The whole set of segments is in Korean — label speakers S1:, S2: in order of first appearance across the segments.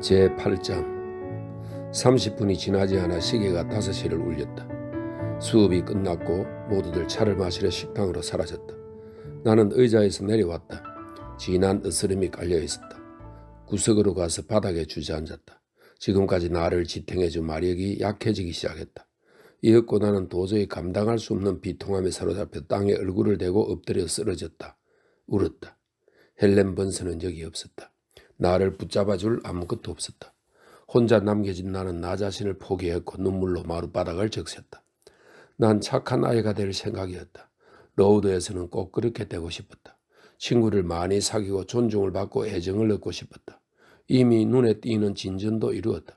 S1: 제8장 30분이 지나지 않아 시계가 5시를 울렸다. 수업이 끝났고 모두들 차를 마시려 식당으로 사라졌다. 나는 의자에서 내려왔다. 진한 으스름이 깔려있었다. 구석으로 가서 바닥에 주저앉았다. 지금까지 나를 지탱해준 마력이 약해지기 시작했다. 이윽고 나는 도저히 감당할 수 없는 비통함에 사로잡혀 땅에 얼굴을 대고 엎드려 쓰러졌다. 울었다. 헬렌 번스는 여기 없었다. 나를 붙잡아줄 아무것도 없었다. 혼자 남겨진 나는 나 자신을 포기했고 눈물로 마룻바닥을 적셨다. 난 착한 아이가 될 생각이었다. 로우드에서는 꼭 그렇게 되고 싶었다. 친구를 많이 사귀고 존중을 받고 애정을 얻고 싶었다. 이미 눈에 띄는 진전도 이루었다.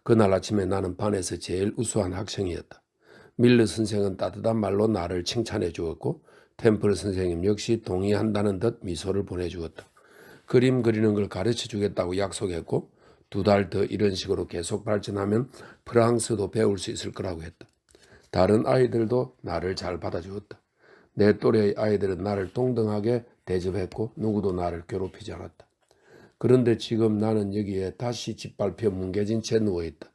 S1: 그날 아침에 나는 반에서 제일 우수한 학생이었다. 밀러 선생은 따뜻한 말로 나를 칭찬해 주었고 템플 선생님 역시 동의한다는 듯 미소를 보내주었다. 그림 그리는 걸 가르쳐 주겠다고 약속했고 2달 더 이런 식으로 계속 발전하면 프랑스도 배울 수 있을 거라고 했다. 다른 아이들도 나를 잘 받아주었다. 내 또래의 아이들은 나를 동등하게 대접했고 누구도 나를 괴롭히지 않았다. 그런데 지금 나는 여기에 다시 짓밟혀 뭉개진 채 누워있다.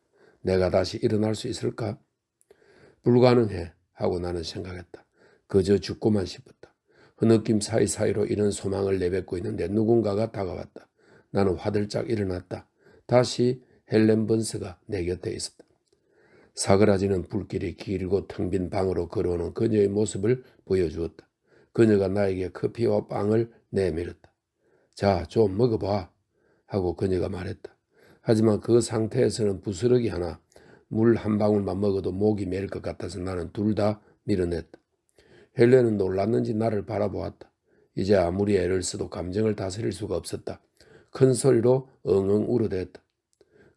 S1: 내가 다시 일어날 수 있을까? 불가능해 하고 나는 생각했다. 그저 죽고만 싶었다. 흐느낌 사이사이로 이런 소망을 내뱉고 있는데 누군가가 다가왔다. 나는 화들짝 일어났다. 다시 헬렌 번스가 내 곁에 있었다. 사그라지는 불길이 길고 텅 빈 방으로 걸어오는 그녀의 모습을 보여주었다. 그녀가 나에게 커피와 빵을 내밀었다. 자, 좀 먹어봐 하고 그녀가 말했다. 하지만 그 상태에서는 부스러기 하나, 물 한 방울만 먹어도 목이 메일 것 같아서 나는 둘 다 밀어냈다. 헬렌은 놀랐는지 나를 바라보았다. 이제 아무리 애를 써도 감정을 다스릴 수가 없었다. 큰 소리로 엉엉 울어댔다.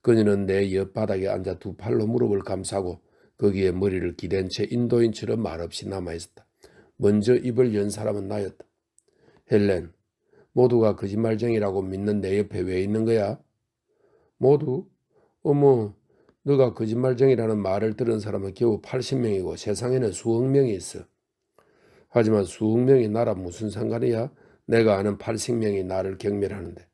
S1: 그녀는 내 옆바닥에 앉아 두 팔로 무릎을 감싸고 거기에 머리를 기댄 채 인도인처럼 말없이 남아있었다. 먼저 입을 연 사람은 나였다. 헬렌, 모두가 거짓말쟁이라고 믿는 내 옆에 왜 있는 거야? 모두? 어머, 너가 거짓말쟁이라는 말을 들은 사람은 겨우 80명이고 세상에는 수억 명이 있어. 하지만 수억 명이 나랑 무슨 상관이야? 내가 아는 80명이 나를 경멸하는데.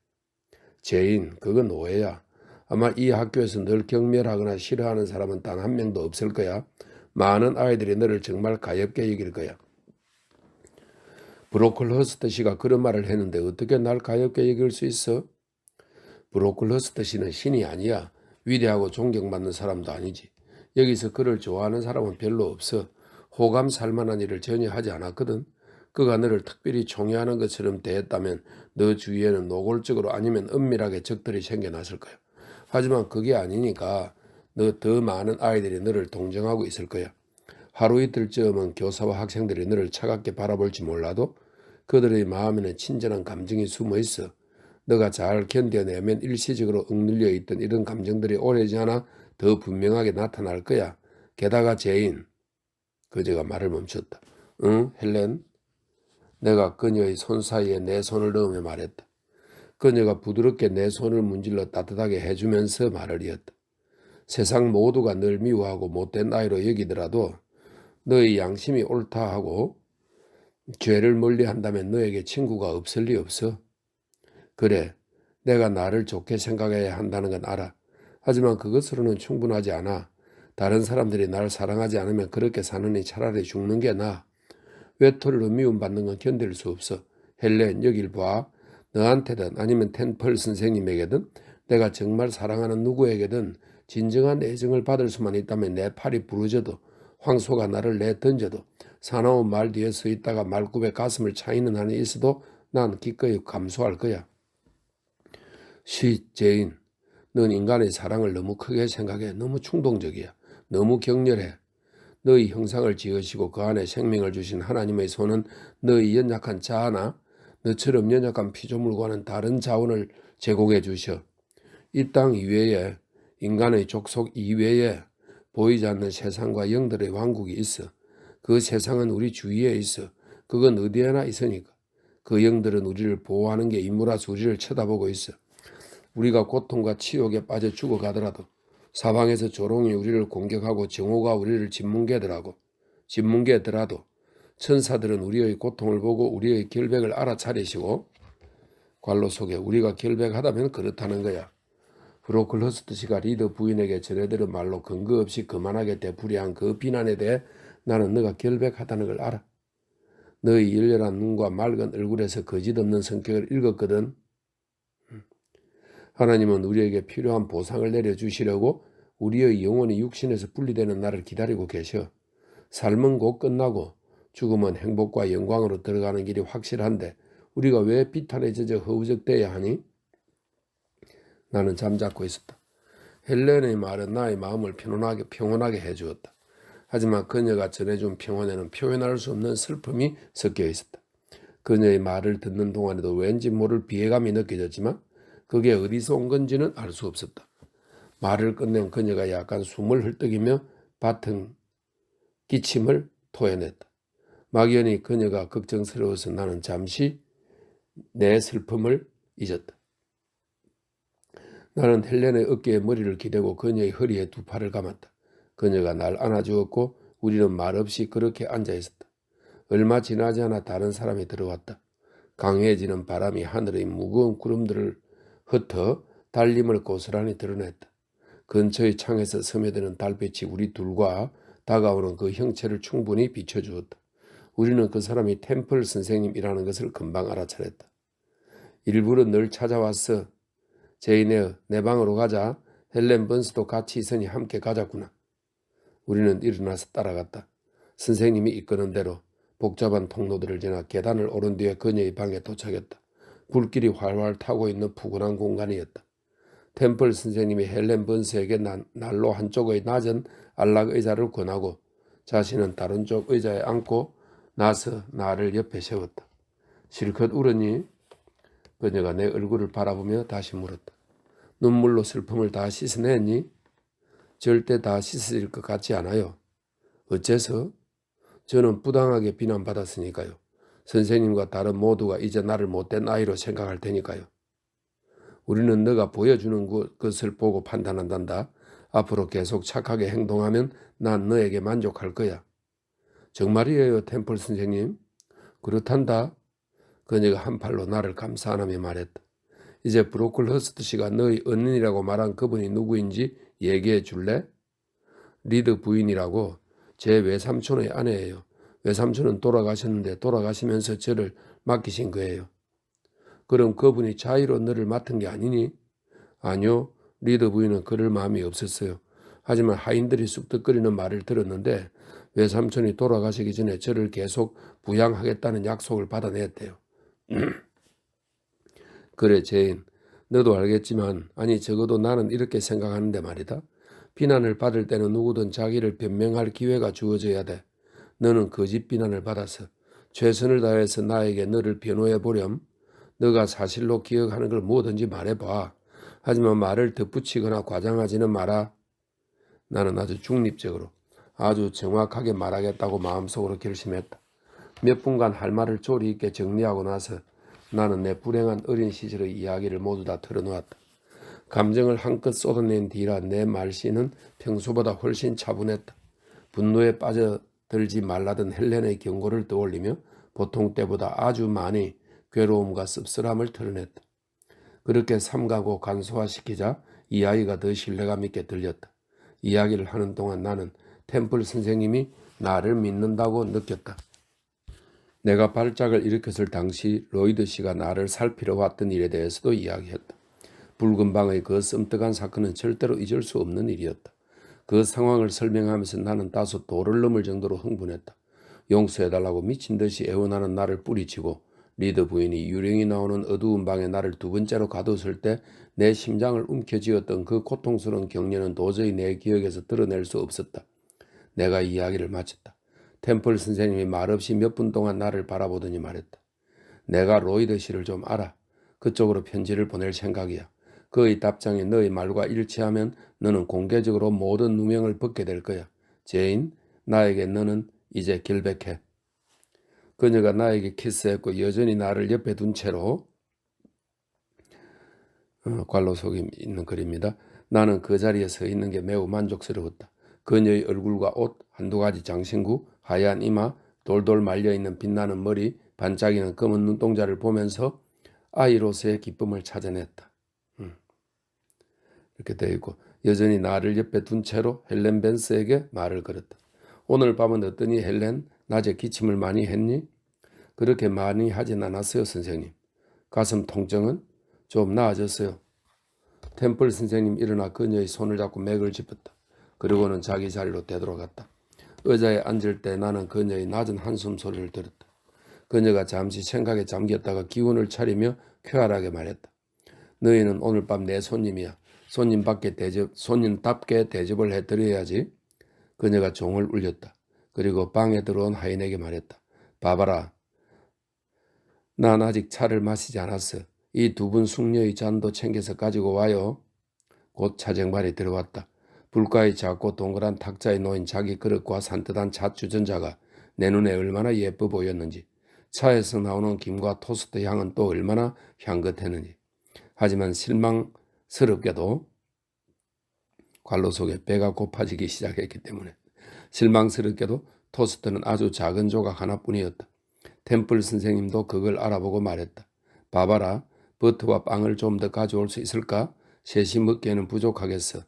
S1: 제인, 그건 오해야. 아마 이 학교에서 널 경멸하거나 싫어하는 사람은 단 한 명도 없을 거야. 많은 아이들이 너를 정말 가엾게 여길 거야. 브로콜 허스트 씨가 그런 말을 했는데 어떻게 날 가엾게 여길 수 있어? 브로콜 허스트 씨는 신이 아니야. 위대하고 존경받는 사람도 아니지. 여기서 그를 좋아하는 사람은 별로 없어. 호감 살만한 일을 전혀 하지 않았거든. 그가 너를 특별히 총애하는 것처럼 대했다면 너 주위에는 노골적으로 아니면 은밀하게 적들이 생겨났을 거야. 하지만 그게 아니니까 너 더 많은 아이들이 너를 동정하고 있을 거야. 하루 이틀쯤은 교사와 학생들이 너를 차갑게 바라볼지 몰라도 그들의 마음에는 친절한 감정이 숨어 있어. 너가 잘 견뎌내면 일시적으로 억눌려 있던 이런 감정들이 오래지 않아 더 분명하게 나타날 거야. 게다가 제인, 그제가 말을 멈췄다. 응, 헬렌? 내가 그녀의 손 사이에 내 손을 넣으며 말했다. 그녀가 부드럽게 내 손을 문질러 따뜻하게 해주면서 말을 이었다. 세상 모두가 널 미워하고 못된 아이로 여기더라도 너의 양심이 옳다 하고 죄를 멀리한다면 너에게 친구가 없을 리 없어. 그래, 내가 나를 좋게 생각해야 한다는 건 알아. 하지만 그것으로는 충분하지 않아. 다른 사람들이 날 사랑하지 않으면 그렇게 사느니 차라리 죽는 게 나아. 외톨이로 미움받는 건 견딜 수 없어. 헬렌, 여길 봐. 너한테든 아니면 템플 선생님에게든 내가 정말 사랑하는 누구에게든 진정한 애정을 받을 수만 있다면 내 팔이 부러져도 황소가 나를 내던져도 사나운 말 뒤에 서 있다가 말굽에 가슴을 차이는 한이 있어도 난 기꺼이 감수할 거야. 제인, 넌 인간의 사랑을 너무 크게 생각해. 너무 충동적이야. 너무 격렬해. 너의 형상을 지으시고 그 안에 생명을 주신 하나님의 손은 너의 연약한 자아나 너처럼 연약한 피조물과는 다른 자원을 제공해 주셔. 이 땅 이외에 인간의 족속 이외에 보이지 않는 세상과 영들의 왕국이 있어. 그 세상은 우리 주위에 있어. 그건 어디에나 있으니까. 그 영들은 우리를 보호하는 게 임무라서 우리를 쳐다보고 있어. 우리가 고통과 치욕에 빠져 죽어가더라도 사방에서 조롱이 우리를 공격하고 정오가 우리를 짓뭉개더라도 천사들은 우리의 고통을 보고 우리의 결백을 알아차리시고 관로 속에 우리가 결백하다면 그렇다는 거야. 브로클허스트 씨가 리더 부인에게 전해들은 말로 근거 없이 거만하게 되풀이한 그 비난에 대해 나는 너가 결백하다는 걸 알아. 너의 열렬한 눈과 맑은 얼굴에서 거짓 없는 성격을 읽었거든. 하나님은 우리에게 필요한 보상을 내려주시려고 우리의 영혼이 육신에서 분리되는 날을 기다리고 계셔. 삶은 곧 끝나고 죽음은 행복과 영광으로 들어가는 길이 확실한데 우리가 왜 비탄에 젖어 허우적대야 하니? 나는 잠자코 있었다. 헬렌의 말은 나의 마음을 평온하게 해주었다. 하지만 그녀가 전해준 평온에는 표현할 수 없는 슬픔이 섞여 있었다. 그녀의 말을 듣는 동안에도 왠지 모를 비애감이 느껴졌지만 그게 어디서 온 건지는 알 수 없었다. 말을 끝낸 그녀가 약간 숨을 헐떡이며 받은 기침을 토해냈다. 막연히 그녀가 걱정스러워서 나는 잠시 내 슬픔을 잊었다. 나는 헬렌의 어깨에 머리를 기대고 그녀의 허리에 두 팔을 감았다. 그녀가 날 안아주었고 우리는 말없이 그렇게 앉아 있었다. 얼마 지나지 않아 다른 사람이 들어왔다. 강해지는 바람이 하늘의 무거운 구름들을 흩어 달림을 고스란히 드러냈다. 근처의 창에서 스며드는 달빛이 우리 둘과 다가오는 그 형체를 충분히 비춰주었다. 우리는 그 사람이 템플 선생님이라는 것을 금방 알아차렸다. 일부러 널 찾아왔어. 제이네어, 내 방으로 가자. 헬렌 번스도 같이 있으니 함께 가자꾸나. 우리는 일어나서 따라갔다. 선생님이 이끄는 대로 복잡한 통로들을 지나 계단을 오른 뒤에 그녀의 방에 도착했다. 불길이 활활 타고 있는 푸근한 공간이었다. 템플 선생님이 헬렌 번스에게 난로 한쪽의 낮은 안락 의자를 권하고 자신은 다른 쪽 의자에 앉고 나서 나를 옆에 세웠다. 실컷 울었니? 그녀가 내 얼굴을 바라보며 다시 물었다. 눈물로 슬픔을 다 씻어냈니? 절대 다 씻어질 것 같지 않아요. 어째서? 저는 부당하게 비난받았으니까요. 선생님과 다른 모두가 이제 나를 못된 아이로 생각할 테니까요. 우리는 너가 보여주는 것을 보고 판단한단다. 앞으로 계속 착하게 행동하면 난 너에게 만족할 거야. 정말이에요, 템플 선생님? 그렇단다. 그녀가 한 팔로 나를 감싸안으며 말했다. 이제 브로클허스트 씨가 너의 언니라고 말한 그분이 누구인지 얘기해 줄래? 리드 부인이라고 제 외삼촌의 아내예요. 외삼촌은 돌아가셨는데 돌아가시면서 저를 맡기신 거예요. 그럼 그분이 자의로 너를 맡은 게 아니니? 아니요. 리드 부인은 그럴 마음이 없었어요. 하지만 하인들이 쑥덕거리는 말을 들었는데 외삼촌이 돌아가시기 전에 저를 계속 부양하겠다는 약속을 받아냈대요. 그래 제인, 너도 알겠지만 아니 적어도 나는 이렇게 생각하는데 말이다. 비난을 받을 때는 누구든 자기를 변명할 기회가 주어져야 돼. 너는 거짓 비난을 받아서 최선을 다해서 나에게 너를 변호해 보렴. 너가 사실로 기억하는 걸 뭐든지 말해봐. 하지만 말을 덧붙이거나 과장하지는 마라. 나는 아주 중립적으로 아주 정확하게 말하겠다고 마음속으로 결심했다. 몇 분간 할 말을 조리 있게 정리하고 나서 나는 내 불행한 어린 시절의 이야기를 모두 다 털어놓았다. 감정을 한껏 쏟아낸 뒤라 내 말씨는 평소보다 훨씬 차분했다. 분노에 빠져들지 말라던 헬렌의 경고를 떠올리며 보통 때보다 아주 많이 괴로움과 씁쓸함을 털어냈다. 그렇게 삼가고 간소화시키자 이 아이가 더 신뢰감 있게 들렸다. 이야기를 하는 동안 나는 템플 선생님이 나를 믿는다고 느꼈다. 내가 발작을 일으켰을 당시 로이드 씨가 나를 살피러 왔던 일에 대해서도 이야기했다. 붉은 방의 그 섬뜩한 사건은 절대로 잊을 수 없는 일이었다. 그 상황을 설명하면서 나는 다소 도를 넘을 정도로 흥분했다. 용서해달라고 미친 듯이 애원하는 나를 뿌리치고 리드 부인이 유령이 나오는 어두운 방에 나를 두 번째로 가뒀을 때 내 심장을 움켜쥐었던 그 고통스러운 격려는 도저히 내 기억에서 드러낼 수 없었다. 내가 이야기를 마쳤다. 템플 선생님이 말없이 몇 분 동안 나를 바라보더니 말했다. 내가 로이드 씨를 좀 알아. 그쪽으로 편지를 보낼 생각이야. 그의 답장이 너의 말과 일치하면 너는 공개적으로 모든 누명을 벗게 될 거야. 제인, 나에게 너는 이제 결백해. 그녀가 나에게 키스했고 여전히 나를 옆에 둔 채로 관로 속에 있는 글입니다. 나는 그 자리에 서 있는 게 매우 만족스러웠다. 그녀의 얼굴과 옷, 한두 가지 장신구, 하얀 이마, 돌돌 말려있는 빛나는 머리, 반짝이는 검은 눈동자를 보면서 아이로서의 기쁨을 찾아냈다. 이렇게 되어 있고 여전히 나를 옆에 둔 채로 헬렌 벤스에게 말을 걸었다. 오늘 밤은 어떠니 헬렌? 낮에 기침을 많이 했니? 그렇게 많이 하진 않았어요 선생님. 가슴 통증은? 좀 나아졌어요. 템플 선생님 일어나 그녀의 손을 잡고 맥을 짚었다. 그리고는 자기 자리로 되돌아갔다. 의자에 앉을 때 나는 그녀의 낮은 한숨 소리를 들었다. 그녀가 잠시 생각에 잠겼다가 기운을 차리며 쾌활하게 말했다. 너희는 오늘 밤 내 손님이야. 손님답게 대접을 해드려야지. 그녀가 종을 울렸다. 그리고 방에 들어온 하인에게 말했다. 바바라, 난 아직 차를 마시지 않았어. 이 두 분 숙녀의 잔도 챙겨서 가지고 와요. 곧 차쟁반이 들어왔다. 불가의 작고 동그란 탁자에 놓인 자기 그릇과 산뜻한 차 주전자가 내 눈에 얼마나 예뻐 보였는지, 차에서 나오는 김과 토스트 향은 또 얼마나 향긋했는지. 하지만 실망스럽게도 관로 속에 배가 고파지기 시작했기 때문에 실망스럽게도 토스트는 아주 작은 조각 하나뿐이었다. 템플 선생님도 그걸 알아보고 말했다. 바바라, 버터와 빵을 좀 더 가져올 수 있을까? 셋이 먹기에는 부족하겠어.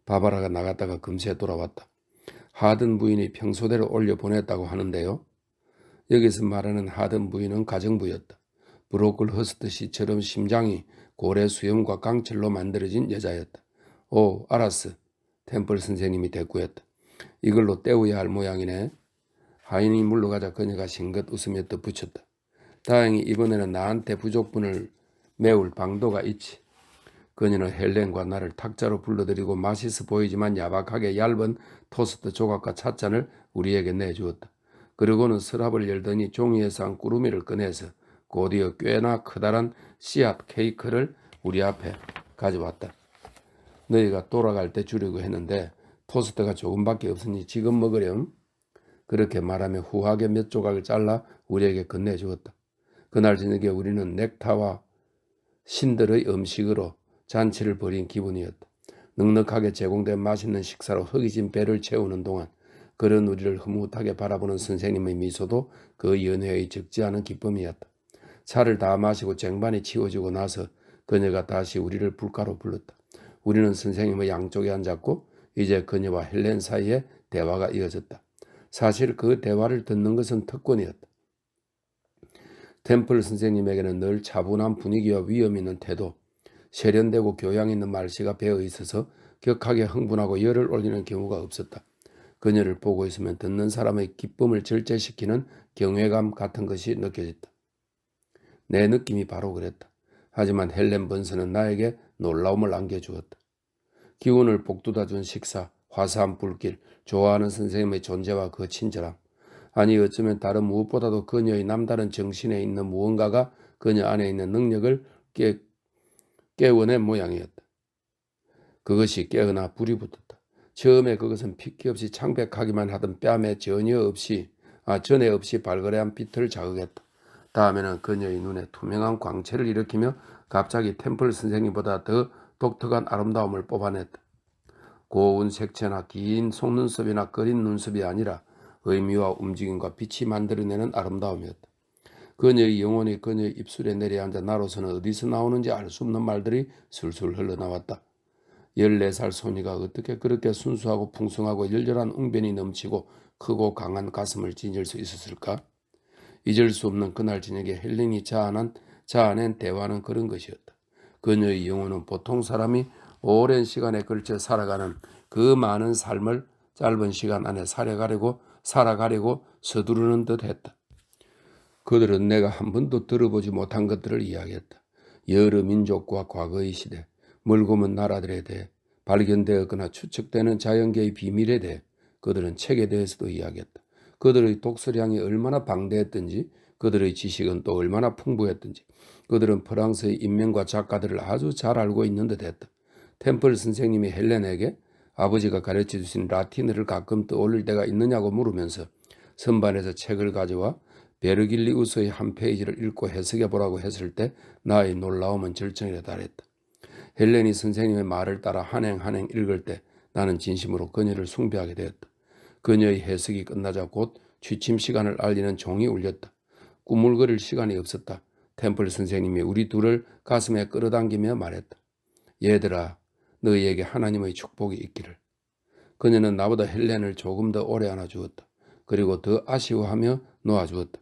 S1: 바바라가 나갔다가 금세 돌아왔다. 하든 부인이 평소대로 올려보냈다고 하는데요. 여기서 말하는 하든 부인은 가정부였다. 브로콜 허스트 씨처럼 심장이 고래 수염과 강철로 만들어진 여자였다. 오, 알았어. 템플 선생님이 대꾸했다. 이걸로 때워야 할 모양이네. 하인이 물러가자 그녀가 싱긋 웃으며 덧붙였다. 다행히 이번에는 나한테 부족분을 메울 방도가 있지. 그녀는 헬렌과 나를 탁자로 불러들이고 맛있어 보이지만 야박하게 얇은 토스트 조각과 찻잔을 우리에게 내주었다. 그리고는 서랍을 열더니 종이에서 한 꾸루미를 꺼내서 곧이어 꽤나 커다란 씨앗 케이크를 우리 앞에 가져왔다. 너희가 돌아갈 때 주려고 했는데 토스트가 조금밖에 없으니 지금 먹으렴. 그렇게 말하며 후하게 몇 조각을 잘라 우리에게 건네주었다. 그날 저녁에 우리는 넥타와 신들의 음식으로 잔치를 벌인 기분이었다. 넉넉하게 제공된 맛있는 식사로 허기진 배를 채우는 동안 그런 우리를 흐뭇하게 바라보는 선생님의 미소도 그 연회의 적지 않은 기쁨이었다. 차를 다 마시고 쟁반이 치워지고 나서 그녀가 다시 우리를 불가로 불렀다. 우리는 선생님의 양쪽에 앉았고 이제 그녀와 헬렌 사이에 대화가 이어졌다. 사실 그 대화를 듣는 것은 특권이었다. 템플 선생님에게는 늘 차분한 분위기와 위험 있는 태도, 세련되고 교양 있는 말씨가 배어 있어서 격하게 흥분하고 열을 올리는 경우가 없었다. 그녀를 보고 있으면 듣는 사람의 기쁨을 절제시키는 경외감 같은 것이 느껴졌다. 내 느낌이 바로 그랬다. 하지만 헬렌 번스는 나에게 놀라움을 안겨주었다. 기운을 복돋아준 식사, 화사한 불길, 좋아하는 선생님의 존재와 그 친절함. 아니 어쩌면 다른 무엇보다도 그녀의 남다른 정신에 있는 무언가가 그녀 안에 있는 능력을 깨워낸 모양이었다. 그것이 깨어나 불이 붙었다. 처음에 그것은 핏기 없이 창백하기만 하던 뺨에 전에 없이 발그레한 빛을 자극했다. 다음에는 그녀의 눈에 투명한 광채를 일으키며 갑자기 템플 선생님보다 더 독특한 아름다움을 뽑아냈다. 고운 색채나 긴 속눈썹이나 꺼린 눈썹이 아니라 의미와 움직임과 빛이 만들어내는 아름다움이었다. 그녀의 영혼이 그녀의 입술에 내려앉아 나로서는 어디서 나오는지 알 수 없는 말들이 술술 흘러나왔다. 14살 소니가 어떻게 그렇게 순수하고 풍성하고 열렬한 웅변이 넘치고 크고 강한 가슴을 지닐 수 있었을까? 잊을 수 없는 그날 저녁에 헬렌이 자아낸 대화는 그런 것이었다. 그녀의 영혼은 보통 사람이 오랜 시간에 걸쳐 살아가는 그 많은 삶을 짧은 시간 안에 살아가려고 서두르는 듯 했다. 그들은 내가 한 번도 들어보지 못한 것들을 이야기했다. 여러 민족과 과거의 시대, 멀고먼 나라들에 대해, 발견되었거나 추측되는 자연계의 비밀에 대해 그들은 책에 대해서도 이야기했다. 그들의 독서량이 얼마나 방대했던지, 그들의 지식은 또 얼마나 풍부했던지, 그들은 프랑스의 인명과 작가들을 아주 잘 알고 있는 듯 했다. 템플 선생님이 헬렌에게 아버지가 가르쳐 주신 라틴어를 가끔 떠올릴 때가 있느냐고 물으면서 선반에서 책을 가져와 베르길리우스의 한 페이지를 읽고 해석해 보라고 했을 때 나의 놀라움은 절정에 달했다. 헬렌이 선생님의 말을 따라 한행 읽을 때 나는 진심으로 그녀를 숭배하게 되었다. 그녀의 해석이 끝나자 곧 취침 시간을 알리는 종이 울렸다. 꾸물거릴 시간이 없었다. 템플 선생님이 우리 둘을 가슴에 끌어당기며 말했다. 얘들아, 너희에게 하나님의 축복이 있기를. 그녀는 나보다 헬렌을 조금 더 오래 안아주었다. 그리고 더 아쉬워하며 놓아주었다.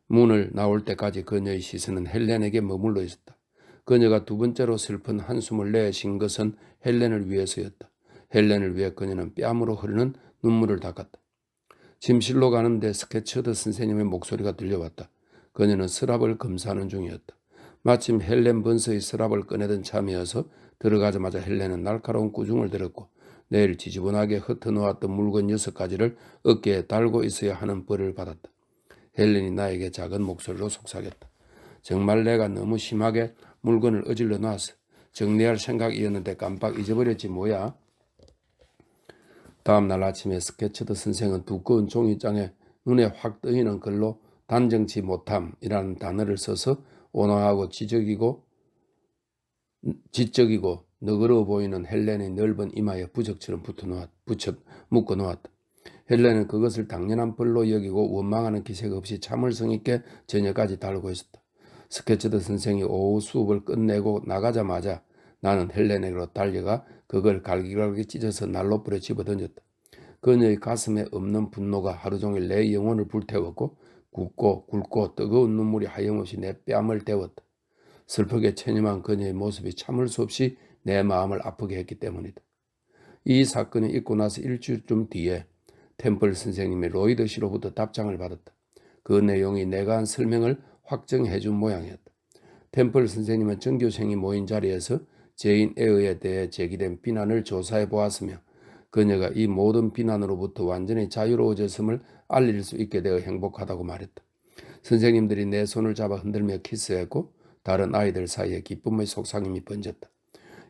S1: 문을 나올 때까지 그녀의 시선은 헬렌에게 머물러 있었다. 그녀가 두 번째로 슬픈 한숨을 내쉰 것은 헬렌을 위해서였다. 헬렌을 위해 그녀는 뺨으로 흐르는 눈물을 닦았다. 침실로 가는데 스케처드 선생님의 목소리가 들려왔다. 그녀는 서랍을 검사하는 중이었다. 마침 헬렌 번스의 서랍을 꺼내던 참이어서 들어가자마자 헬렌은 날카로운 꾸중을 들었고 내일 지저분하게 흩어놓았던 물건 6가지를 어깨에 달고 있어야 하는 벌을 받았다. 헬렌이 나에게 작은 목소리로 속삭였다. 정말 내가 너무 심하게 물건을 어질러 놨어. 정리할 생각이었는데 깜빡 잊어버렸지 뭐야. 다음 날 아침에 스케처드 선생은 두꺼운 종이장에 눈에 확 뜨이는 글로 단정치 못함이라는 단어를 써서 온화하고 지적이고 너그러워 보이는 헬렌의 넓은 이마에 부적처럼 묶어 놓았다. 헬렌은 그것을 당연한 벌로 여기고 원망하는 기색 없이 참을성 있게 저녁까지 달고 있었다. 스케처드 선생이 오후 수업을 끝내고 나가자마자 나는 헬렌에게로 달려가 그걸 갈기갈기 찢어서 난로불에 집어던졌다. 그녀의 가슴에 없는 분노가 하루 종일 내 영혼을 불태웠고 굵고 굵고 뜨거운 눈물이 하염없이 내 뺨을 데웠다. 슬프게 체념한 그녀의 모습이 참을 수 없이 내 마음을 아프게 했기 때문이다. 이 사건이 있고 나서 일주일쯤 뒤에 템플 선생님이 로이드 씨로부터 답장을 받았다. 그 내용이 내가 한 설명을 확정해 준 모양이었다. 템플 선생님은 전교생이 모인 자리에서 제인 에어에 대해 제기된 비난을 조사해 보았으며 그녀가 이 모든 비난으로부터 완전히 자유로워졌음을 알릴 수 있게 되어 행복하다고 말했다. 선생님들이 내 손을 잡아 흔들며 키스했고 다른 아이들 사이에 기쁨의 속삭임이 번졌다.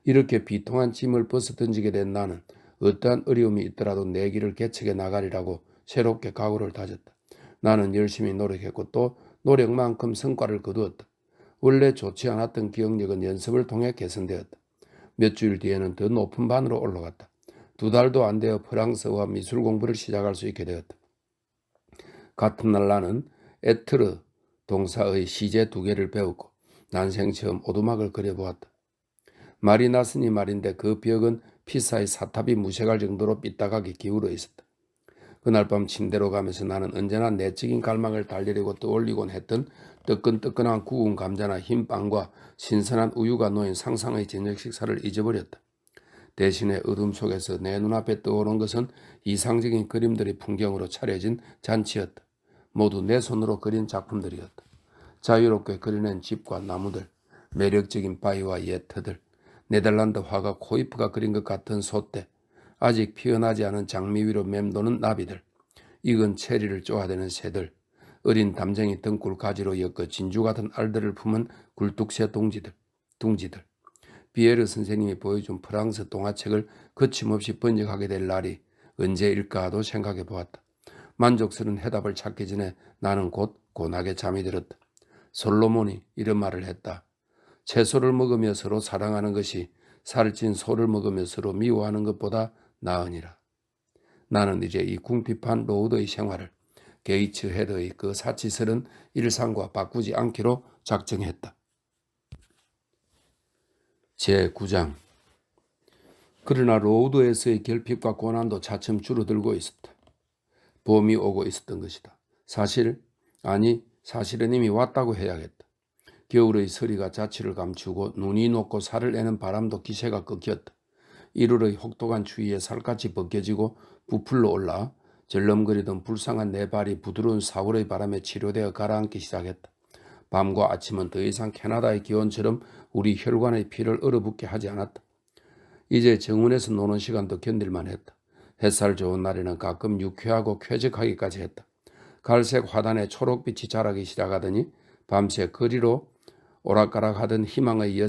S1: 이렇게 비통한 짐을 벗어 던지게 된 나는 어떠한 어려움이 있더라도 내 길을 개척해 나가리라고 새롭게 각오를 다졌다. 나는 열심히 노력했고 또 노력만큼 성과를 거두었다. 원래 좋지 않았던 기억력은 연습을 통해 개선되었다. 몇 주일 뒤에는 더 높은 반으로 올라갔다. 2달도 안 되어 프랑스어와 미술 공부를 시작할 수 있게 되었다. 같은 날 나는 에트르 동사의 시제 2개를 배웠고 난생 처음 오두막을 그려보았다. 말이 났으니 말인데 그 벽은 피사의 사탑이 무색할 정도로 삐딱하게 기울어 있었다. 그날 밤 침대로 가면서 나는 언제나 내적인 갈망을 달래려고 떠올리곤 했던 뜨끈뜨끈한 구운 감자나 흰 빵과 신선한 우유가 놓인 상상의 저녁 식사를 잊어버렸다. 대신에 어둠 속에서 내 눈앞에 떠오른 것은 이상적인 그림들의 풍경으로 차려진 잔치였다. 모두 내 손으로 그린 작품들이었다. 자유롭게 그려낸 집과 나무들, 매력적인 바위와 옛 터들, 네덜란드 화가 코이프가 그린 것 같은 소떼, 아직 피어나지 않은 장미 위로 맴도는 나비들, 익은 체리를 쪼아대는 새들, 어린 담쟁이 등굴 가지로 엮어 진주 같은 알들을 품은 굴뚝새 둥지들. 비에르 선생님이 보여준 프랑스 동화책을 거침없이 번역하게 될 날이 언제일까도 생각해 보았다. 만족스러운 해답을 찾기 전에 나는 곧 고나게 잠이 들었다. 솔로몬이 이런 말을 했다. 채소를 먹으며 서로 사랑하는 것이 살찐 소를 먹으며 서로 미워하는 것보다 나으니라. 나는 이제 이 궁핍한 로드의 생활을 게이츠 헤더의 그 사치스런 일상과 바꾸지 않기로 작정했다. 제9장. 그러나 로드에서의 결핍과 고난도 차츰 줄어들고 있었다. 봄이 오고 있었던 것이다. 사실은 이미 왔다고 해야겠다. 겨울의 서리가 자취를 감추고 눈이 녹고 살을 내는 바람도 기세가 꺾였다. 1월의 혹독한 추위에 살갗이 벗겨지고 부풀러 올라 절름거리던 불쌍한 내 발이 부드러운 4월의 바람에 치료되어 가라앉기 시작했다. 밤과 아침은 더 이상 캐나다의 기온처럼 우리 혈관의 피를 얼어붙게 하지 않았다. 이제 정원에서 노는 시간도 견딜만 했다. 햇살 좋은 날에는 가끔 유쾌하고 쾌적하기까지 했다. 갈색 화단에 초록빛이 자라기 시작하더니 밤새 거리로 오락가락하던 희망의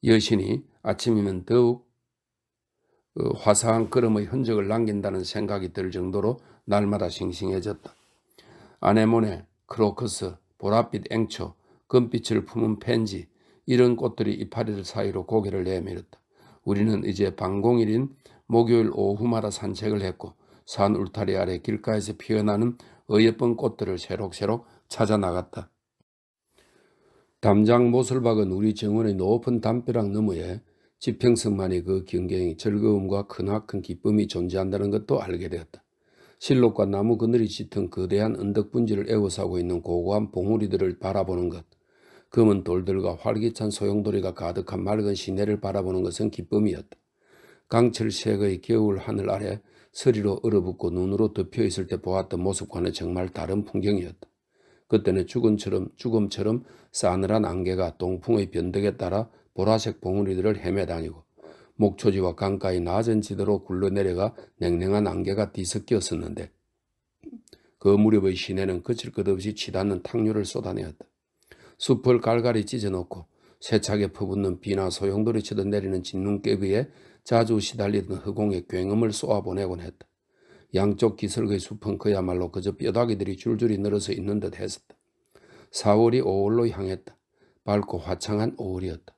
S1: 여신이 아침이면 더욱 화사한 걸음의 흔적을 남긴다는 생각이 들 정도로 날마다 싱싱해졌다. 아네모네, 크로커스, 보랏빛 앵초, 금빛을 품은 펜지, 이런 꽃들이 이파리들 사이로 고개를 내밀었다. 우리는 이제 방공일인 목요일 오후마다 산책을 했고 산 울타리 아래 길가에서 피어나는 어예쁜 꽃들을 새록새록 찾아 나갔다. 담장 못을 박은 우리 정원의 높은 담벼락 너머에 지평선만의 그 경경이 즐거움과 크나큰 기쁨이 존재한다는 것도 알게 되었다. 실록과 나무 그늘이 짙은 거대한 언덕 분지를 에워싸고 있는 고고한 봉우리들을 바라보는 것, 검은 돌들과 활기찬 소용돌이가 가득한 맑은 시내를 바라보는 것은 기쁨이었다. 강철색의 겨울 하늘 아래 서리로 얼어붙고 눈으로 덮여있을 때 보았던 모습과는 정말 다른 풍경이었다. 그때는 죽음처럼 싸늘한 안개가 동풍의 변덕에 따라 보라색 봉우리들을 헤매다니고 목초지와 강가의 낮은 지대로 굴러내려가 냉랭한 안개가 뒤섞였었는데 그 무렵의 시내는 그칠 것 없이 치닫는 탕류를 쏟아내었다. 숲을 갈갈이 찢어놓고 세차게 퍼붓는 비나 소용돌이 치듯 내리는 진눈깨 위에 자주 시달리던 허공에 굉음을 쏘아보내곤 했다. 양쪽 기슭의 숲은 그야말로 그저 뼈다귀들이 줄줄이 늘어서 있는 듯 했었다. 4월이 5월로 향했다. 밝고 화창한 5월이었다.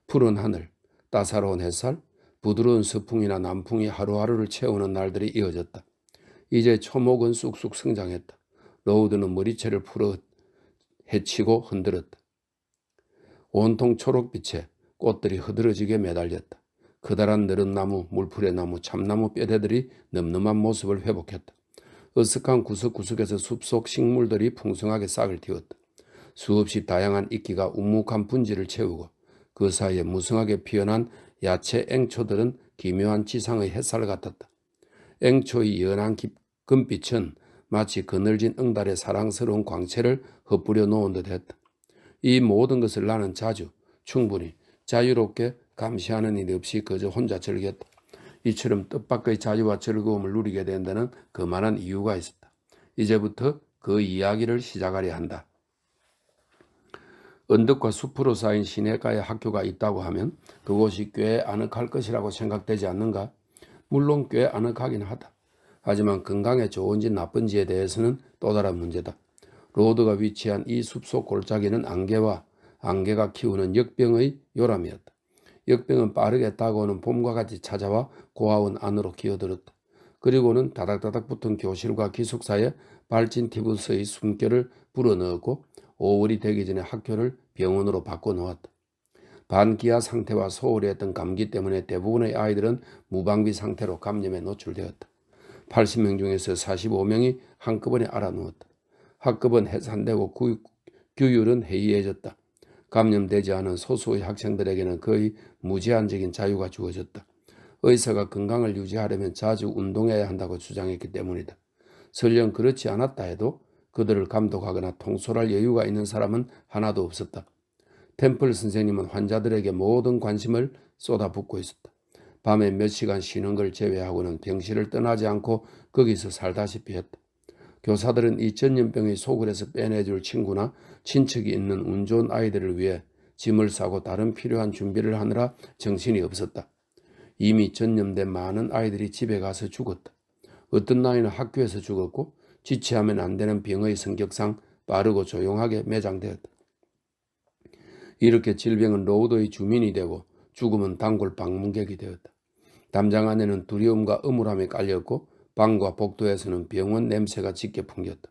S1: 푸른 하늘, 따사로운 햇살, 부드러운 서풍이나 남풍이 하루하루를 채우는 날들이 이어졌다. 이제 초목은 쑥쑥 성장했다. 로우드는 머리채를 풀어 헤치고 흔들었다. 온통 초록빛에 꽃들이 흐드러지게 매달렸다. 커다란 느릅나무, 물풀의 나무, 참나무 뼈대들이 늠름한 모습을 회복했다. 어색한 구석구석에서 숲속 식물들이 풍성하게 싹을 틔웠다. 수없이 다양한 이끼가 우묵한 분지를 채우고 그 사이에 무성하게 피어난 야채 앵초들은 기묘한 지상의 햇살 같았다. 앵초의 연한 금빛은 마치 그늘진 응달의 사랑스러운 광채를 흩뿌려 놓은 듯 했다. 이 모든 것을 나는 자주 충분히 자유롭게 감시하는 일 없이 그저 혼자 즐겼다. 이처럼 뜻밖의 자유와 즐거움을 누리게 된 데는 그만한 이유가 있었다. 이제부터 그 이야기를 시작하려 한다. 언덕과 숲으로 쌓인 시내가에 학교가 있다고 하면 그곳이 꽤 아늑할 것이라고 생각되지 않는가? 물론 꽤 아늑하긴 하다. 하지만 건강에 좋은지 나쁜지에 대해서는 또 다른 문제다. 로드가 위치한 이 숲속 골짜기는 안개가 키우는 역병의 요람이었다. 역병은 빠르게 다가오는 봄과 같이 찾아와 고아원 안으로 기어들었다. 그리고는 다닥다닥 붙은 교실과 기숙사에 발진 티부스의 숨결을 불어넣었고 5월이 되기 전에 학교를 병원으로 바꿔놓았다. 반기아 상태와 소홀히 했던 감기 때문에 대부분의 아이들은 무방비 상태로 감염에 노출되었다. 80명 중에서 45명이 한꺼번에 알아누웠다. 학급은 해산되고 규율은 해이해졌다. 감염되지 않은 소수의 학생들에게는 거의 무제한적인 자유가 주어졌다. 의사가 건강을 유지하려면 자주 운동해야 한다고 주장했기 때문이다. 설령 그렇지 않았다 해도 그들을 감독하거나 통솔할 여유가 있는 사람은 하나도 없었다. 템플 선생님은 환자들에게 모든 관심을 쏟아붓고 있었다. 밤에 몇 시간 쉬는 걸 제외하고는 병실을 떠나지 않고 거기서 살다시피 했다. 교사들은 이 전염병의 소굴에서 빼내줄 친구나 친척이 있는 운 좋은 아이들을 위해 짐을 싸고 다른 필요한 준비를 하느라 정신이 없었다. 이미 전염된 많은 아이들이 집에 가서 죽었다. 어떤 아이는 학교에서 죽었고 지체하면 안 되는 병의 성격상 빠르고 조용하게 매장되었다. 이렇게 질병은 로우드의 주민이 되고 죽음은 단골 방문객이 되었다. 담장 안에는 두려움과 음울함이 깔렸고 방과 복도에서는 병원 냄새가 짙게 풍겼다.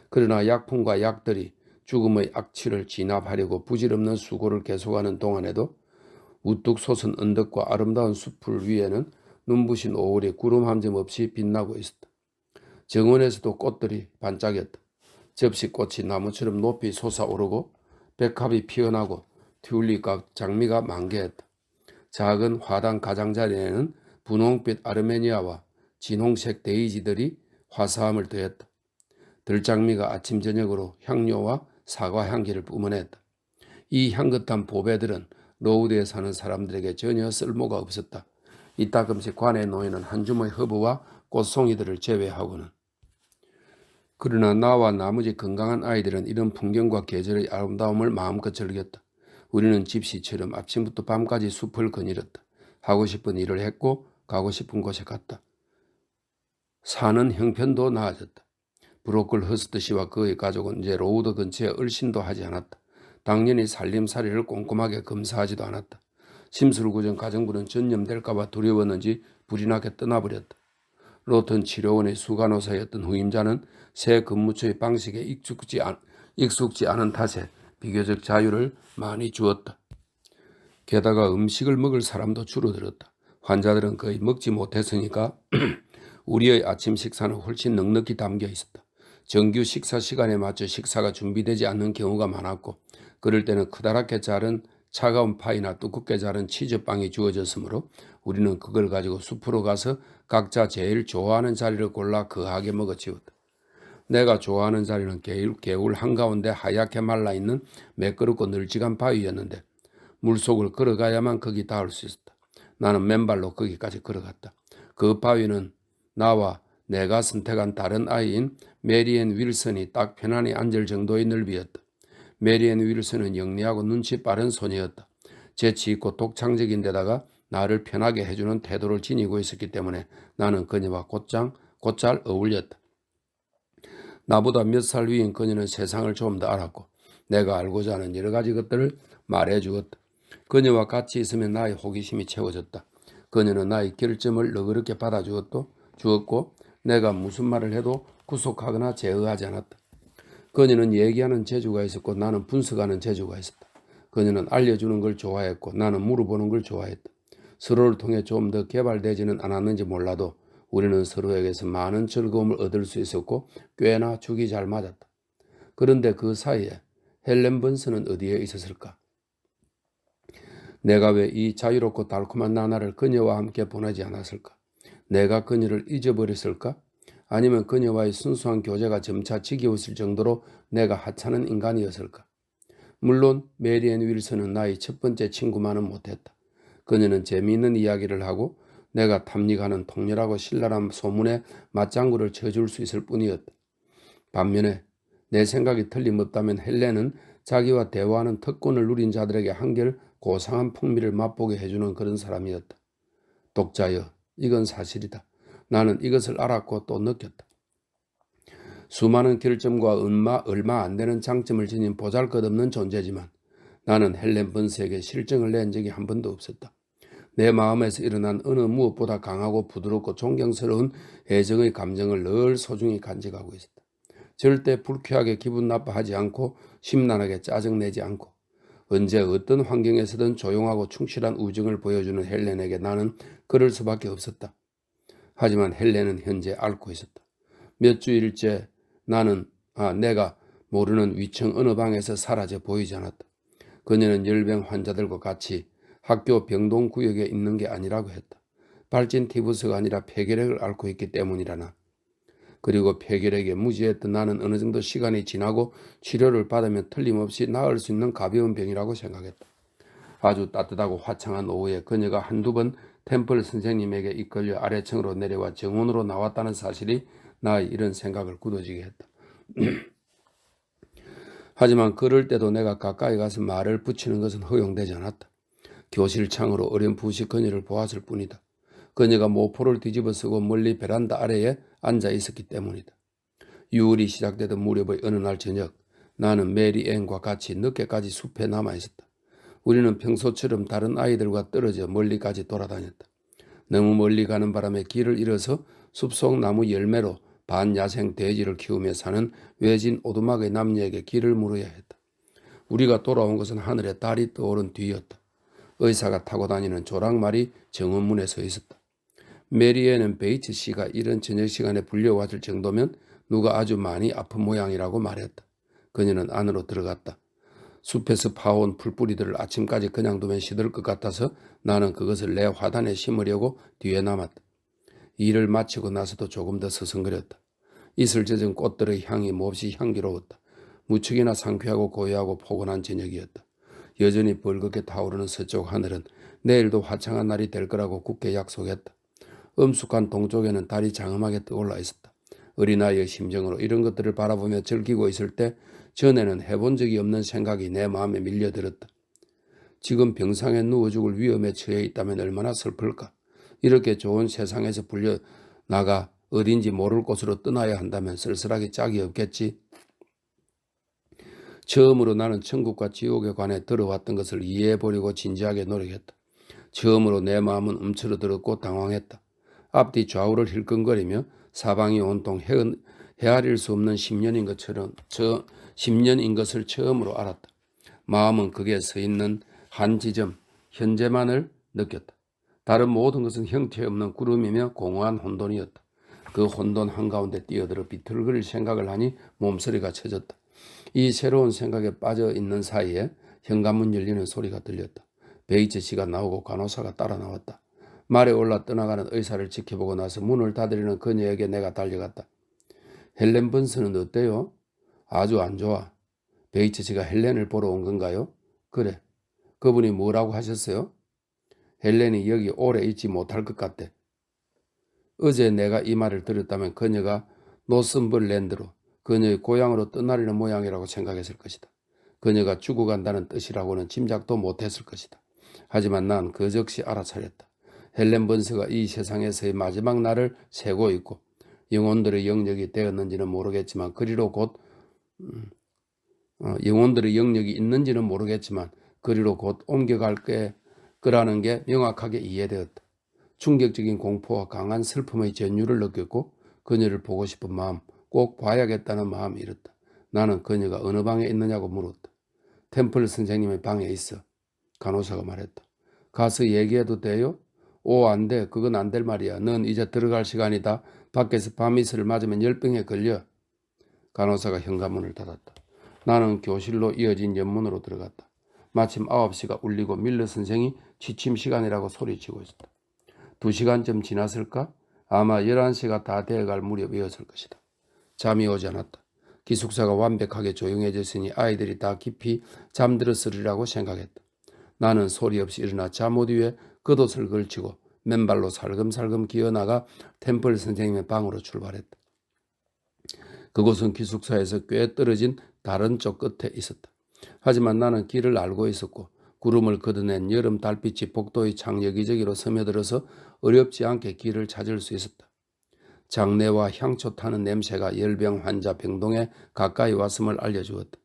S1: 그러나 약품과 약들이 죽음의 악취를 진압하려고 부질없는 수고를 계속하는 동안에도 우뚝 솟은 언덕과 아름다운 숲을 위에는 눈부신 5월이 구름 한 점 없이 빛나고 있었다. 정원에서도 꽃들이 반짝였다. 접시꽃이 나무처럼 높이 솟아오르고 백합이 피어나고 튤립과 장미가 만개했다. 작은 화단 가장자리에는 분홍빛 아르메니아와 진홍색 데이지들이 화사함을 더했다. 들장미가 아침 저녁으로 향료와 사과 향기를 뿜어냈다. 이 향긋한 보배들은 로우드에 사는 사람들에게 전혀 쓸모가 없었다. 이따금씩 관에 놓이는 한 줌의 허브와 꽃송이들을 제외하고는. 그러나 나와 나머지 건강한 아이들은 이런 풍경과 계절의 아름다움을 마음껏 즐겼다. 우리는 집시처럼 아침부터 밤까지 숲을 거닐었다. 하고 싶은 일을 했고 가고 싶은 곳에 갔다. 사는 형편도 나아졌다. 브로콜 허스트 씨와 그의 가족은 이제 로우드 근처에 얼씬도 하지 않았다. 당연히 살림살이를 꼼꼼하게 검사하지도 않았다. 심술구정 가정부는 전염될까봐 두려웠는지 불이 나게 떠나버렸다. 로튼 치료원의 수간호사였던 후임자는 새 근무처의 방식에 익숙지 않은 탓에 비교적 자유를 많이 주었다. 게다가 음식을 먹을 사람도 줄어들었다. 환자들은 거의 먹지 못했으니까 우리의 아침 식사는 훨씬 넉넉히 담겨 있었다. 정규 식사 시간에 맞춰 식사가 준비되지 않는 경우가 많았고 그럴 때는 크다랗게 자른 차가운 파이나 두껍게 자른 치즈빵이 주어졌으므로 우리는 그걸 가지고 숲으로 가서 각자 제일 좋아하는 자리를 골라 거하게 먹어치웠다. 내가 좋아하는 자리는 개울 한가운데 하얗게 말라있는 매끄럽고 널찍한 바위였는데 물속을 걸어가야만 거기 닿을 수 있었다. 나는 맨발로 거기까지 걸어갔다. 그 바위는 나와 내가 선택한 다른 아이인 메리앤 윌슨이 딱 편안히 앉을 정도의 넓이였다. 메리앤 윌슨은 영리하고 눈치 빠른 소녀였다. 재치 있고 독창적인 데다가 나를 편하게 해주는 태도를 지니고 있었기 때문에 나는 그녀와 곧잘 어울렸다. 나보다 몇 살 위인 그녀는 세상을 좀 더 알았고 내가 알고자 하는 여러 가지 것들을 말해주었다. 그녀와 같이 있으면 나의 호기심이 채워졌다. 그녀는 나의 결점을 너그럽게 받아주었고 내가 무슨 말을 해도 구속하거나 제어하지 않았다. 그녀는 얘기하는 재주가 있었고 나는 분석하는 재주가 있었다. 그녀는 알려주는 걸 좋아했고 나는 물어보는 걸 좋아했다. 서로를 통해 좀 더 개발되지는 않았는지 몰라도 우리는 서로에게서 많은 즐거움을 얻을 수 있었고 꽤나 죽이 잘 맞았다. 그런데 그 사이에 헬렌 번스는 어디에 있었을까? 내가 왜 이 자유롭고 달콤한 나날을 그녀와 함께 보내지 않았을까? 내가 그녀를 잊어버렸을까? 아니면 그녀와의 순수한 교제가 점차 지겨웠을 정도로 내가 하찮은 인간이었을까? 물론 메리앤 윌슨은 나의 첫 번째 친구만은 못했다. 그녀는 재미있는 이야기를 하고 내가 탐닉하는 통렬하고 신랄한 소문에 맞장구를 쳐줄 수 있을 뿐이었다. 반면에 내 생각이 틀림없다면 헬렌은 자기와 대화하는 특권을 누린 자들에게 한결 고상한 풍미를 맛보게 해주는 그런 사람이었다. 독자여, 이건 사실이다. 나는 이것을 알았고 또 느꼈다. 수많은 결점과 얼마 안 되는 장점을 지닌 보잘것없는 존재지만 나는 헬렌 번스에게 실증을 낸 적이 한 번도 없었다. 내 마음에서 일어난 어느 무엇보다 강하고 부드럽고 존경스러운 애정의 감정을 늘 소중히 간직하고 있었다. 절대 불쾌하게 기분 나빠하지 않고 심란하게 짜증내지 않고 언제 어떤 환경에서든 조용하고 충실한 우정을 보여주는 헬렌에게 나는 그럴 수밖에 없었다. 하지만 헬렌은 현재 앓고 있었다. 몇 주일째 내가 모르는 위층 어느 방에서 사라져 보이지 않았다. 그녀는 열병 환자들과 같이 학교 병동구역에 있는 게 아니라고 했다. 발진 티부스가 아니라 폐결핵을 앓고 있기 때문이라나. 그리고 폐결핵에 무지했던 나는 어느 정도 시간이 지나고 치료를 받으면 틀림없이 나을 수 있는 가벼운 병이라고 생각했다. 아주 따뜻하고 화창한 오후에 그녀가 한두 번 템플 선생님에게 이끌려 아래층으로 내려와 정원으로 나왔다는 사실이 나의 이런 생각을 굳어지게 했다. 하지만 그럴 때도 내가 가까이 가서 말을 붙이는 것은 허용되지 않았다. 교실 창으로 어렴풋이 그녀를 보았을 뿐이다. 그녀가 모포를 뒤집어 쓰고 멀리 베란다 아래에 앉아 있었기 때문이다. 6월이 시작되던 무렵의 어느 날 저녁 나는 메리 앤과 같이 늦게까지 숲에 남아 있었다. 우리는 평소처럼 다른 아이들과 떨어져 멀리까지 돌아다녔다. 너무 멀리 가는 바람에 길을 잃어서 숲속 나무 열매로 반야생 돼지를 키우며 사는 외진 오두막의 남녀에게 길을 물어야 했다. 우리가 돌아온 것은 하늘에 달이 떠오른 뒤였다. 의사가 타고 다니는 조랑말이 정원문에 서 있었다. 메리에는 베이츠 씨가 이런 저녁 시간에 불려왔을 정도면 누가 아주 많이 아픈 모양이라고 말했다. 그녀는 안으로 들어갔다. 숲에서 파온 풀뿌리들을 아침까지 그냥 두면 시들 것 같아서 나는 그것을 내 화단에 심으려고 뒤에 남았다. 일을 마치고 나서도 조금 더 서성거렸다. 이슬 젖은 꽃들의 향이 몹시 향기로웠다. 무척이나 상쾌하고 고요하고 포근한 저녁이었다. 여전히 벌겋게 타오르는 서쪽 하늘은 내일도 화창한 날이 될 거라고 굳게 약속했다. 엄숙한 동쪽에는 달이 장엄하게 떠올라 있었다. 어린아이의 심정으로 이런 것들을 바라보며 즐기고 있을 때 전에는 해본 적이 없는 생각이 내 마음에 밀려들었다. 지금 병상에 누워 죽을 위험에 처해 있다면 얼마나 슬플까. 이렇게 좋은 세상에서 불려나가 어딘지 모를 곳으로 떠나야 한다면 쓸쓸하게 짝이 없겠지. 처음으로 나는 천국과 지옥에 관해 들어왔던 것을 이해해보려고 진지하게 노력했다. 처음으로 내 마음은 움츠러들었고 당황했다. 앞뒤 좌우를 힐끔거리며 사방이 온통 헤아릴 수 없는 10년인 것을 처음으로 알았다. 마음은 거기에 서 있는 한 지점, 현재만을 느꼈다. 다른 모든 것은 형태 없는 구름이며 공허한 혼돈이었다. 그 혼돈 한가운데 뛰어들어 비틀거릴 생각을 하니 몸서리가 쳐졌다. 이 새로운 생각에 빠져 있는 사이에 현관문 열리는 소리가 들렸다. 베이츠 씨가 나오고 간호사가 따라 나왔다. 말에 올라 떠나가는 의사를 지켜보고 나서 문을 닫으려는 그녀에게 내가 달려갔다. 헬렌 번스는 어때요? 아주 안 좋아. 베이츠 씨가 헬렌을 보러 온 건가요? 그래. 그분이 뭐라고 하셨어요? 헬렌이 여기 오래 있지 못할 것 같대. 어제 내가 이 말을 들었다면 그녀가 노슨벌랜드로 그녀의 고향으로 떠나려는 모양이라고 생각했을 것이다. 그녀가 죽어간다는 뜻이라고는 짐작도 못했을 것이다. 하지만 난 그 즉시 알아차렸다. 헬렌 번스가 이 세상에서의 마지막 날을 세고 있고 영혼들의 영역이 되었는지는 모르겠지만 영혼들의 영역이 있는지는 모르겠지만 그리로 곧 옮겨갈 거라는 게 명확하게 이해되었다. 충격적인 공포와 강한 슬픔의 전율을 느꼈고 그녀를 보고 싶은 마음, 꼭 봐야겠다는 마음이 일었다. 나는 그녀가 어느 방에 있느냐고 물었다. 템플 선생님의 방에 있어. 간호사가 말했다. 가서 얘기해도 돼요? 오, 안 돼. 그건 안 될 말이야. 넌 이제 들어갈 시간이다. 밖에서 밤이슬을 맞으면 열병에 걸려. 간호사가 현관문을 닫았다. 나는 교실로 이어진 연문으로 들어갔다. 마침 9시가 울리고 밀러 선생이 취침 시간이라고 소리치고 있었다. 2시간쯤 지났을까? 아마 11시가 다 되어갈 무렵이었을 것이다. 잠이 오지 않았다. 기숙사가 완벽하게 조용해졌으니 아이들이 다 깊이 잠들었으리라고 생각했다. 나는 소리 없이 일어나 잠옷 위에 겉옷을 걸치고 맨발로 살금살금 기어나가 템플 선생님의 방으로 출발했다. 그곳은 기숙사에서 꽤 떨어진 다른 쪽 끝에 있었다. 하지만 나는 길을 알고 있었고 구름을 걷어낸 여름 달빛이 복도의 창 여기저기로 스며들어서 어렵지 않게 길을 찾을 수 있었다. 장내와 향초 타는 냄새가 열병 환자 병동에 가까이 왔음을 알려주었다.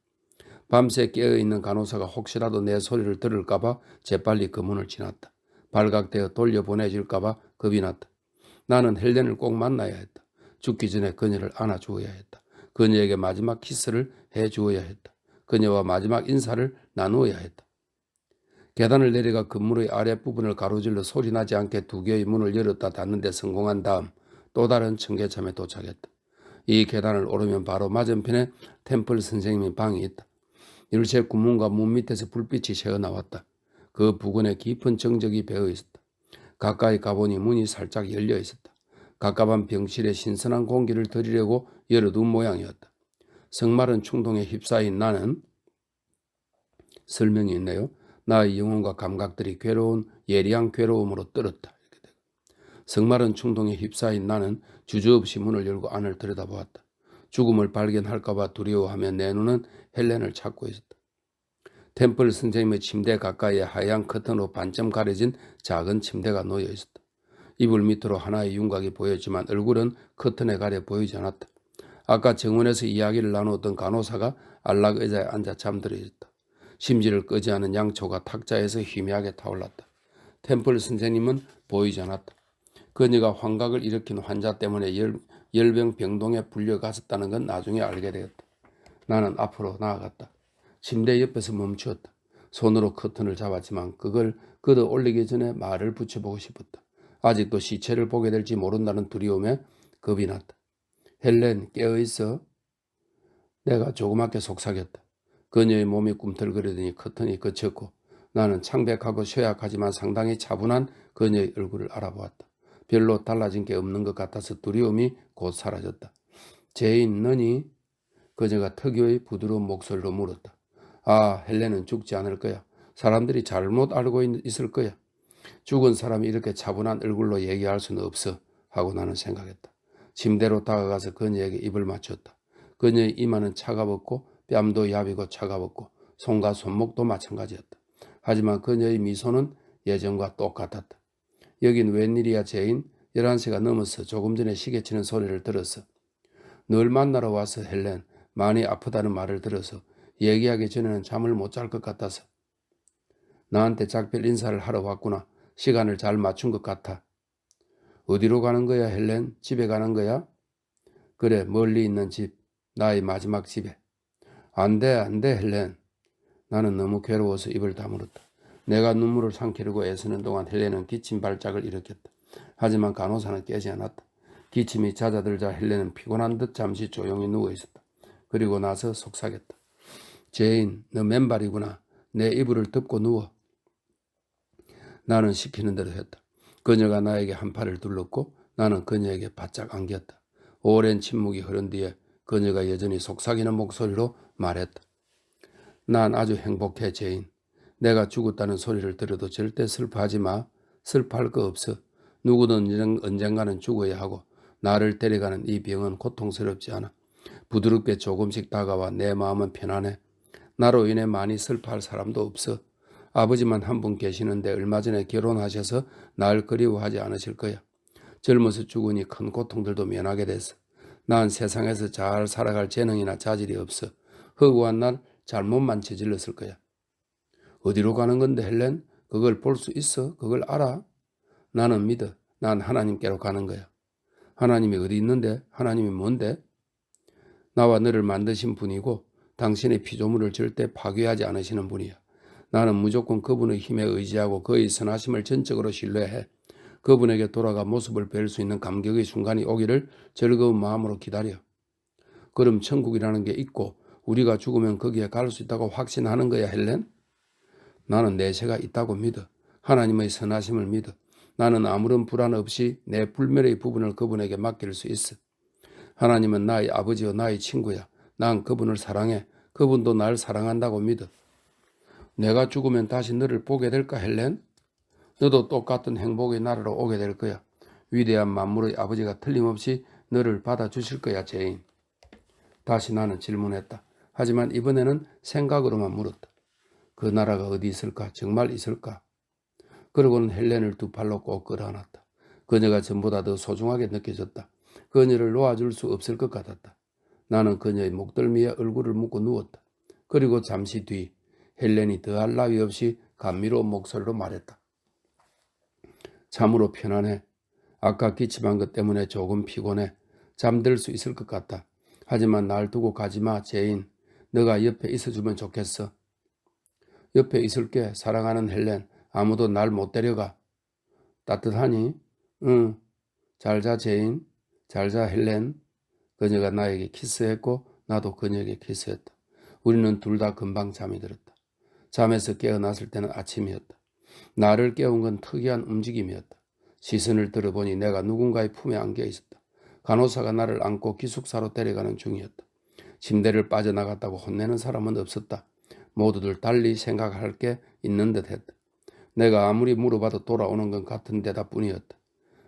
S1: 밤새 깨어있는 간호사가 혹시라도 내 소리를 들을까봐 재빨리 그 문을 지났다. 발각되어 돌려보내질까봐 겁이 났다. 나는 헬렌을 꼭 만나야 했다. 죽기 전에 그녀를 안아주어야 했다. 그녀에게 마지막 키스를 해주어야 했다. 그녀와 마지막 인사를 나누어야 했다. 계단을 내려가 건물의 아랫부분을 가로질러 소리나지 않게 2개의 문을 열었다 닫는 데 성공한 다음 또 다른 청계참에 도착했다. 이 계단을 오르면 바로 맞은편에 템플 선생님의 방이 있다. 열쇠 구문과 문 밑에서 불빛이 새어나왔다. 그 부근에 깊은 정적이 배어 있었다. 가까이 가보니 문이 살짝 열려 있었다. 갑갑한 병실에 신선한 공기를 들이려고 열어둔 모양이었다. 성마른 충동에 휩싸인 나는 설명이 있네요. 나의 영혼과 감각들이 괴로운 예리한 괴로움으로 떨었다. 성마른 충동에 휩싸인 나는 주저없이 문을 열고 안을 들여다보았다. 죽음을 발견할까봐 두려워하며 내 눈은 헬렌을 찾고 있었다. 템플 선생님의 침대 가까이에 하얀 커튼으로 반쯤 가려진 작은 침대가 놓여 있었다. 이불 밑으로 하나의 윤곽이 보였지만 얼굴은 커튼에 가려 보이지 않았다. 아까 정원에서 이야기를 나누었던 간호사가 안락 의자에 앉아 잠들어 있었다. 심지를 끄지 않은 양초가 탁자에서 희미하게 타올랐다. 템플 선생님은 보이지 않았다. 그녀가 환각을 일으킨 환자 때문에 열병 병동에 불려갔었다는 건 나중에 알게 되었다. 나는 앞으로 나아갔다. 침대 옆에서 멈추었다. 손으로 커튼을 잡았지만 그걸 걷어 올리기 전에 말을 붙여보고 싶었다. 아직도 시체를 보게 될지 모른다는 두려움에 겁이 났다. 헬렌, 깨어있어? 내가 조그맣게 속삭였다. 그녀의 몸이 꿈틀거리더니 커튼이 그쳤고 나는 창백하고 쇠약하지만 상당히 차분한 그녀의 얼굴을 알아보았다. 별로 달라진 게 없는 것 같아서 두려움이 곧 사라졌다. 제인, 너니? 그녀가 특유의 부드러운 목소리로 물었다. 아, 헬렌은 죽지 않을 거야. 사람들이 잘못 알고 있을 거야. 죽은 사람이 이렇게 차분한 얼굴로 얘기할 수는 없어 하고 나는 생각했다. 침대로 다가가서 그녀에게 입을 맞췄다. 그녀의 이마는 차가웠고 뺨도 야비고 차가웠고 손과 손목도 마찬가지였다. 하지만 그녀의 미소는 예전과 똑같았다. 여긴 웬일이야 제인? 11시가 넘어서 조금 전에 시계치는 소리를 들었어. 널 만나러 와서 헬렌, 많이 아프다는 말을 들어서 얘기하기 전에는 잠을 못 잘 것 같아서. 나한테 작별 인사를 하러 왔구나. 시간을 잘 맞춘 것 같아. 어디로 가는 거야 헬렌? 집에 가는 거야? 그래, 멀리 있는 집. 나의 마지막 집에. 안 돼 헬렌. 나는 너무 괴로워서 입을 다물었다. 내가 눈물을 삼키려고 애쓰는 동안 헬렌은 기침 발작을 일으켰다. 하지만 간호사는 깨지 않았다. 기침이 잦아들자 헬렌은 피곤한 듯 잠시 조용히 누워있었다. 그리고 나서 속삭였다. 제인, 너 맨발이구나. 내 이불을 덮고 누워. 나는 시키는 대로 했다. 그녀가 나에게 한 팔을 둘렀고 나는 그녀에게 바짝 안겼다. 오랜 침묵이 흐른 뒤에 그녀가 여전히 속삭이는 목소리로 말했다. 난 아주 행복해, 제인. 내가 죽었다는 소리를 들어도 절대 슬퍼하지 마. 슬퍼할 거 없어. 누구든 언젠가는 죽어야 하고 나를 데려가는 이 병은 고통스럽지 않아. 부드럽게 조금씩 다가와 내 마음은 편안해. 나로 인해 많이 슬퍼할 사람도 없어. 아버지만 한 분 계시는데 얼마 전에 결혼하셔서 날 그리워하지 않으실 거야. 젊어서 죽으니 큰 고통들도 면하게 됐어. 난 세상에서 잘 살아갈 재능이나 자질이 없어. 허구한 날 잘못만 저질렀을 거야. 어디로 가는 건데 헬렌? 그걸 볼 수 있어? 그걸 알아? 나는 믿어. 난 하나님께로 가는 거야. 하나님이 어디 있는데? 하나님이 뭔데? 나와 너를 만드신 분이고 당신의 피조물을 절대 파괴하지 않으시는 분이야. 나는 무조건 그분의 힘에 의지하고 그의 선하심을 전적으로 신뢰해. 그분에게 돌아가 모습을 뵐 수 있는 감격의 순간이 오기를 즐거운 마음으로 기다려. 그럼 천국이라는 게 있고 우리가 죽으면 거기에 갈 수 있다고 확신하는 거야, 헬렌? 나는 내세가 있다고 믿어. 하나님의 선하심을 믿어. 나는 아무런 불안 없이 내 불멸의 부분을 그분에게 맡길 수 있어. 하나님은 나의 아버지요 나의 친구야. 난 그분을 사랑해. 그분도 날 사랑한다고 믿어. 내가 죽으면 다시 너를 보게 될까, 헬렌? 너도 똑같은 행복의 나라로 오게 될 거야. 위대한 만물의 아버지가 틀림없이 너를 받아주실 거야, 제인. 다시 나는 질문했다. 하지만 이번에는 생각으로만 물었다. 그 나라가 어디 있을까? 정말 있을까? 그러고는 헬렌을 두 팔로 꼭 끌어안았다. 그녀가 전보다 더 소중하게 느껴졌다. 그녀를 놓아줄 수 없을 것 같았다. 나는 그녀의 목덜미에 얼굴을 묻고 누웠다. 그리고 잠시 뒤 헬렌이 더할 나위 없이 감미로운 목소리로 말했다. 참으로 편안해. 아까 기침한 것 때문에 조금 피곤해. 잠들 수 있을 것 같다. 하지만 날 두고 가지마, 제인. 너가 옆에 있어주면 좋겠어. 옆에 있을게, 사랑하는 헬렌. 아무도 날 못 데려가. 따뜻하니? 응. 잘자, 제인. 잘자, 헬렌. 그녀가 나에게 키스했고 나도 그녀에게 키스했다. 우리는 둘 다 금방 잠이 들었다. 잠에서 깨어났을 때는 아침이었다. 나를 깨운 건 특이한 움직임이었다. 시선을 들어보니 내가 누군가의 품에 안겨 있었다. 간호사가 나를 안고 기숙사로 데려가는 중이었다. 침대를 빠져나갔다고 혼내는 사람은 없었다. 모두들 달리 생각할 게 있는 듯 했다. 내가 아무리 물어봐도 돌아오는 건 같은 대답뿐이었다.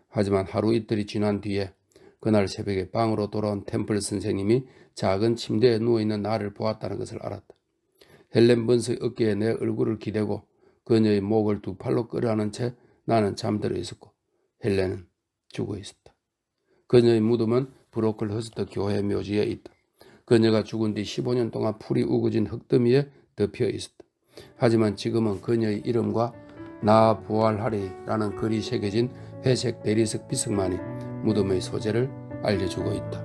S1: 하지만 하루 이틀이 지난 뒤에 그날 새벽에 방으로 돌아온 템플 선생님이 작은 침대에 누워있는 나를 보았다는 것을 알았다. 헬렌 번스의 어깨에 내 얼굴을 기대고 그녀의 목을 두 팔로 끌어안은 채 나는 잠들어 있었고 헬렌은 죽어 있었다. 그녀의 무덤은 브로클 허스트 교회 묘지에 있다. 그녀가 죽은 뒤 15년 동안 풀이 우거진 흙더미에 덮여 있었다. 하지만 지금은 그녀의 이름과 나 부활하리라는 글이 새겨진 회색 대리석 비석만이 무덤의 소재를 알려주고 있다.